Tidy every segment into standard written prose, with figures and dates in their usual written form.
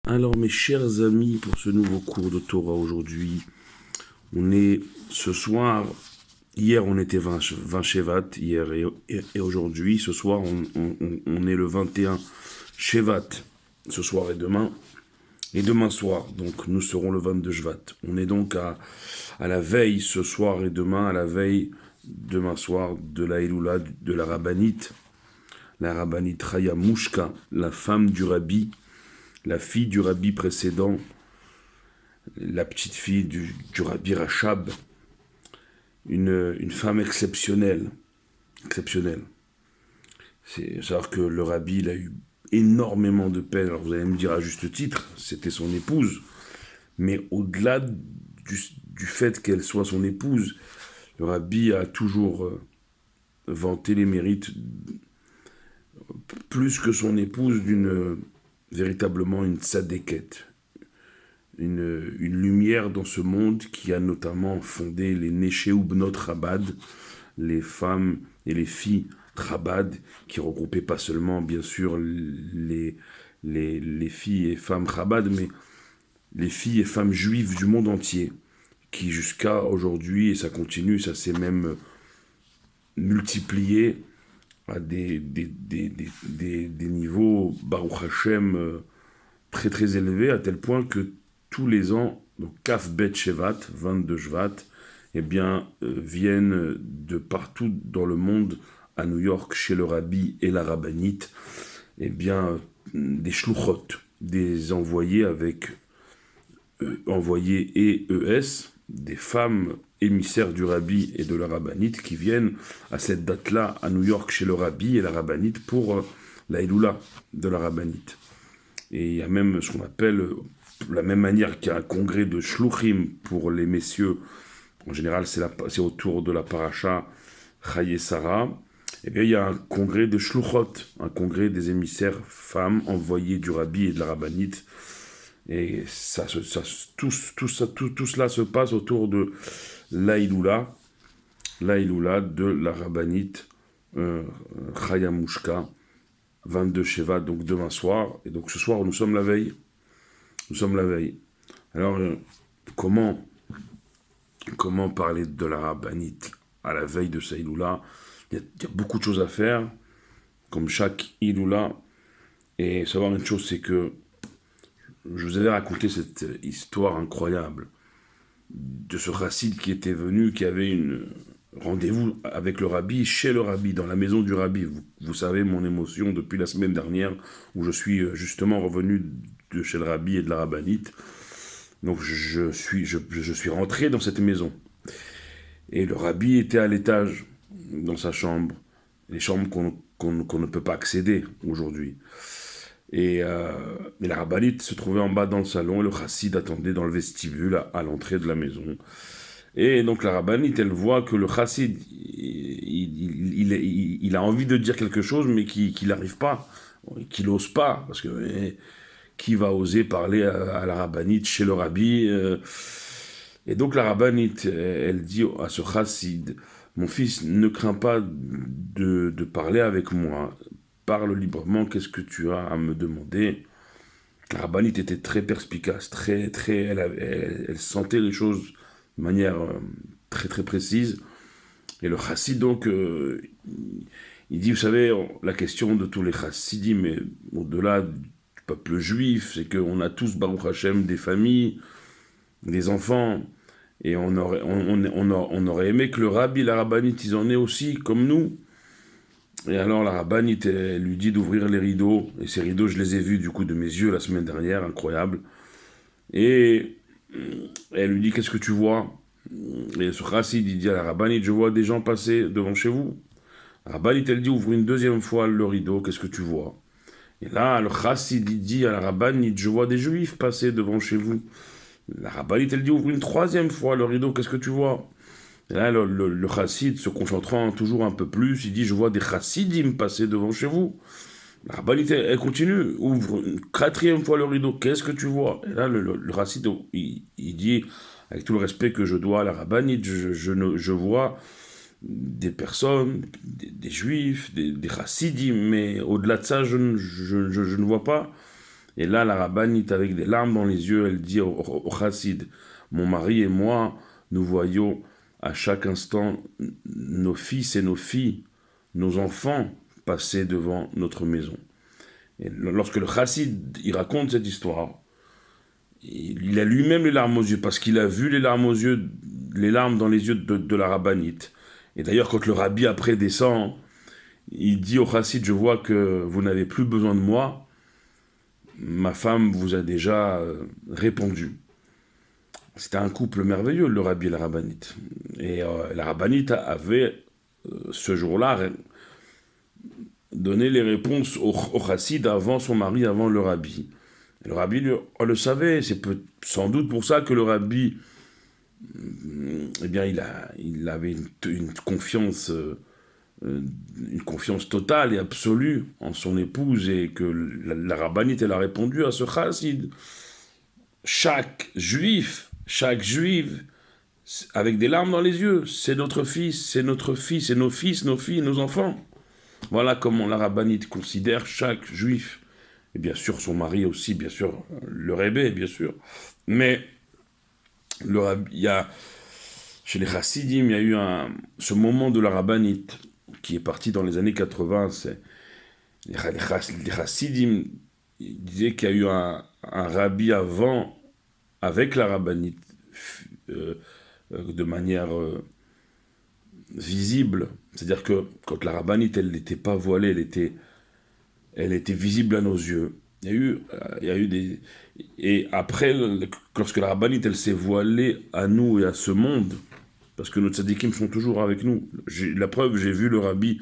Alors mes chers amis, pour ce nouveau cours de Torah aujourd'hui, on est ce soir, hier on était 20 Shevat, hier et aujourd'hui, ce soir on est le 21 Shevat, ce soir et demain soir, donc nous serons le 22 Shvat. On est donc à la veille ce soir et demain, à la veille demain soir de la Eloula, de la rabbinite Chaya Mushka, la femme du rabbi, la fille du rabbi précédent, la petite fille du rabbi Rachab, une femme exceptionnelle. C'est-à-dire que le rabbi, il a eu énormément de peine. Alors vous allez me dire à juste titre, c'était son épouse. Mais au-delà du fait qu'elle soit son épouse, le rabbi a toujours vanté les mérites, plus que son épouse, véritablement une tzadékette. Une lumière dans ce monde qui a notamment fondé les Neshé Ubnot Chabad, les femmes et les filles Chabad, qui regroupaient pas seulement, bien sûr, les filles et femmes Chabad, mais les filles et femmes juives du monde entier, qui jusqu'à aujourd'hui, et ça continue, ça s'est même multiplié à des niveaux, Baruch Hashem, très très élevés, à tel point que tous les ans, donc Kaf Bet Shevat, 22 Shvat, eh bien, viennent de partout dans le monde, à New York, chez le rabbi et la rabbinite, eh bien, des shluchot, des envoyés avec envoyés et ES, des femmes émissaires du rabbi et de la rabbinite qui viennent à cette date-là à New York chez le rabbi et la rabbinite pour la Eloula de la rabbinite. Et il y a même ce qu'on appelle, de la même manière qu'il y a un congrès de shluchim pour les messieurs, en général c'est autour de la paracha Chaye Sarah, et bien il y a un congrès de shluchot, un congrès des émissaires femmes envoyées du rabbi et de la rabbinite, et tout cela se passe autour de l'Aïloula de la rabbinite Chaya Mushka, 22 Sheva, donc demain soir. Et donc ce soir, nous sommes la veille. Alors, comment parler de la rabbinite à la veille de sa Iloula? Il y a beaucoup de choses à faire, comme chaque Iloula. Et savoir une chose, c'est que je vous avais raconté cette histoire incroyable de ce chassid qui était venu, qui avait rendez-vous avec le rabbi, chez le rabbi, dans la maison du rabbi. Vous savez mon émotion depuis la semaine dernière, où je suis justement revenu de chez le rabbi et de la rabbinite. Donc je suis rentré dans cette maison. Et le rabbi était à l'étage, dans sa chambre, les chambres qu'on ne peut pas accéder aujourd'hui. Et la rabbinite se trouvait en bas dans le salon, et le chassid attendait dans le vestibule, à l'entrée de la maison. Et donc la rabbinite, elle voit que le chassid, il a envie de dire quelque chose, mais qu'il n'arrive pas, qu'il n'ose pas, parce que qui va oser parler à la rabbinite chez le rabbi Et donc la rabbinite, elle dit à ce chassid, mon fils, ne crains pas de parler avec moi, parle librement, qu'est-ce que tu as à me demander? La rabbinite était très perspicace, elle sentait les choses de manière très très précise. Et le chassid, donc, il dit, vous savez, la question de tous les chassidim, mais au-delà du peuple juif, c'est qu'on a tous, Baruch Hashem, des familles, des enfants, et on aurait aimé que le rabbi, la rabbinite, ils en aient aussi, comme nous. Et alors la rabbinite, elle lui dit d'ouvrir les rideaux, et ces rideaux, je les ai vus du coup de mes yeux la semaine dernière, incroyable. Et elle lui dit, qu'est-ce que tu vois? Et ce chassid, il dit à la rabbinite, je vois des gens passer devant chez vous. La rabbinite, elle dit, ouvre une deuxième fois le rideau, qu'est-ce que tu vois? Et là, le chassid, il dit à la rabbinite, je vois des juifs passer devant chez vous. La rabbinite, elle dit, ouvre une troisième fois le rideau, qu'est-ce que tu vois? Et là, le chassid, se concentrant toujours un peu plus, il dit, je vois des chassidim passer devant chez vous. La rabbinite, elle continue, ouvre une quatrième fois le rideau, qu'est-ce que tu vois? Et là, le chassid, il dit, avec tout le respect que je dois à la rabbinite, je vois des personnes, des juifs, des chassidim, mais au-delà de ça, je ne vois pas. Et là, la rabbinite, avec des larmes dans les yeux, elle dit au chassid, mon mari et moi, nous voyons à chaque instant nos fils et nos filles, nos enfants passer devant notre maison. Et lorsque le chassid, il raconte cette histoire, il a lui-même les larmes aux yeux, parce qu'il a vu les larmes aux yeux, les larmes dans les yeux de la rabbinite. Et d'ailleurs, quand le rabbi après descend, il dit au chassid, je vois que vous n'avez plus besoin de moi, ma femme vous a déjà répondu. C'était un couple merveilleux, le rabbi et la rabbinite. Et la rabbinite avait, ce jour-là, donné les réponses au chassid avant son mari, avant le rabbi. Et le rabbi le savait, c'est sans doute pour ça que le rabbi, eh bien, il avait une confiance totale et absolue en son épouse, et que la rabbinite, elle a répondu à ce chassid. Chaque juif, avec des larmes dans les yeux, c'est notre fils, c'est notre fille, c'est nos fils, nos filles, nos enfants. Voilà comment la rabbinite considère chaque juif. Et bien sûr son mari aussi, bien sûr, le rébé, bien sûr. Mais il y a, chez les chassidim, il y a eu ce moment de la rabbinite qui est parti dans les années 80. Les chassidim disaient qu'il y a eu un rabbi avant, avec la rabbinite, de manière visible. C'est-à-dire que quand la rabbinite, elle n'était pas voilée, elle était visible à nos yeux. Il y a eu des... Et après, lorsque la rabbinite, elle s'est voilée à nous et à ce monde, parce que nos tzadikim sont toujours avec nous. La preuve, j'ai vu le rabbi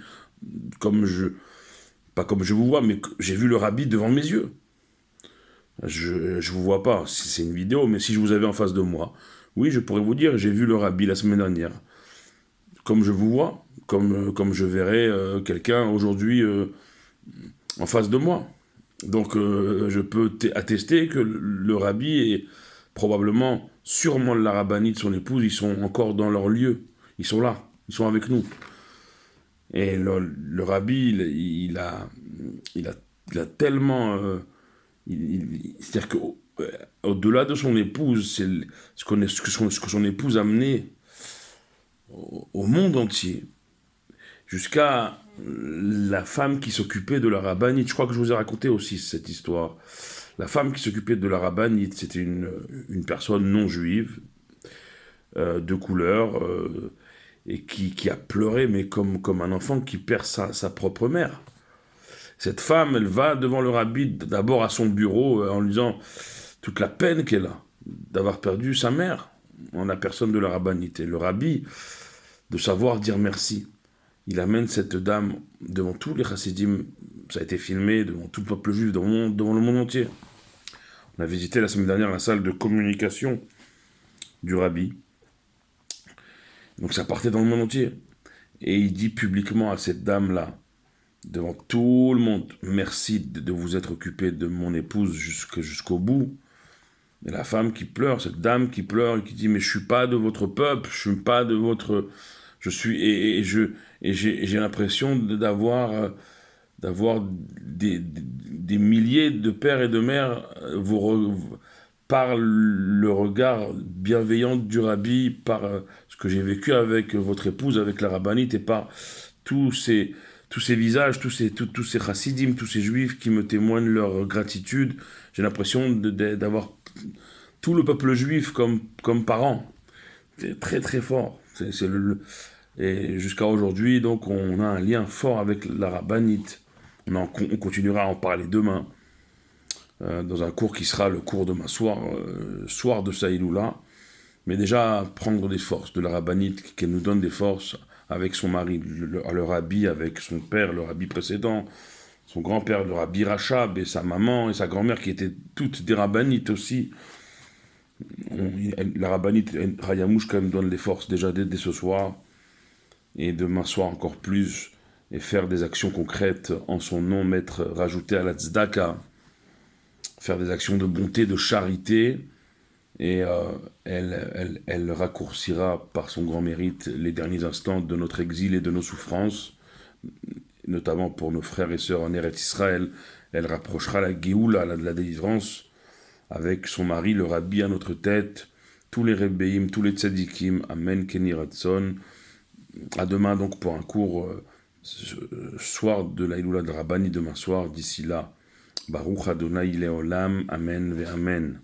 pas comme je vous vois, mais j'ai vu le rabbi devant mes yeux. Je vous vois pas, c'est une vidéo, mais si je vous avais en face de moi, oui, je pourrais vous dire, j'ai vu le rabbi la semaine dernière. Comme je vous vois, comme je verrais quelqu'un aujourd'hui en face de moi. Donc je peux attester que le rabbi et probablement, sûrement la rabbinite, son épouse, ils sont encore dans leur lieu. Ils sont là, ils sont avec nous. Et le rabbi, il a tellement... c'est-à-dire qu'au-delà de son épouse, c'est ce que son épouse a amené au monde entier, jusqu'à la femme qui s'occupait de la rabbinite. Je crois que je vous ai raconté aussi cette histoire. La femme qui s'occupait de la rabbinite, c'était une personne non juive, de couleur, et qui a pleuré, mais comme un enfant qui perd sa propre mère. Cette femme, elle va devant le rabbi, d'abord à son bureau, en lui disant toute la peine qu'elle a d'avoir perdu sa mère en la personne de la rabbinite. Et le rabbi, de savoir dire merci, il amène cette dame devant tous les chassidim, ça a été filmé devant tout le peuple juif, devant le monde entier. On a visité la semaine dernière la salle de communication du rabbi. Donc ça partait dans le monde entier. Et il dit publiquement à cette dame-là, devant tout le monde, merci de vous être occupé de mon épouse jusqu'au bout. Et la femme qui pleure, cette dame qui pleure et qui dit, mais je suis pas de votre peuple, je suis pas de votre... Je suis... Et j'ai l'impression d'avoir des milliers de pères et de mères par le regard bienveillant du rabbi, par ce que j'ai vécu avec votre épouse, avec la rabbinite, et par tous ces visages, tous ces chassidim, tous ces juifs qui me témoignent leur gratitude. J'ai l'impression d'avoir tout le peuple juif comme parent. C'est très très fort. Et jusqu'à aujourd'hui, donc, on a un lien fort avec la rabbinite. On continuera à en parler demain, dans un cours qui sera le cours de ma soir de Saïloula. Mais déjà, prendre des forces de la rabbinite, qu'elle nous donne des forces avec son mari, le rabbi, avec son père, le rabbi précédent, son grand-père, le rabbi Rachab, et sa maman et sa grand-mère, qui étaient toutes des rabbinites aussi. La rabbinite Rayamouchka nous donne les forces déjà dès ce soir, et demain soir encore plus, et faire des actions concrètes en son nom, rajouter à la tzedaka, faire des actions de bonté, de charité, et elle raccourcira par son grand mérite les derniers instants de notre exil et de nos souffrances, notamment pour nos frères et sœurs en Eretz Israël. elle rapprochera la Géoula, la délivrance, avec son mari, le Rabbi à notre tête, tous les Rebbeim, tous les Tzadikim, Amen, Kenny Ratson. À demain donc pour un cours soir de la Iloula de Rabbani, demain soir. D'ici là, Baruch Adonai Leolam, Amen ve Amen.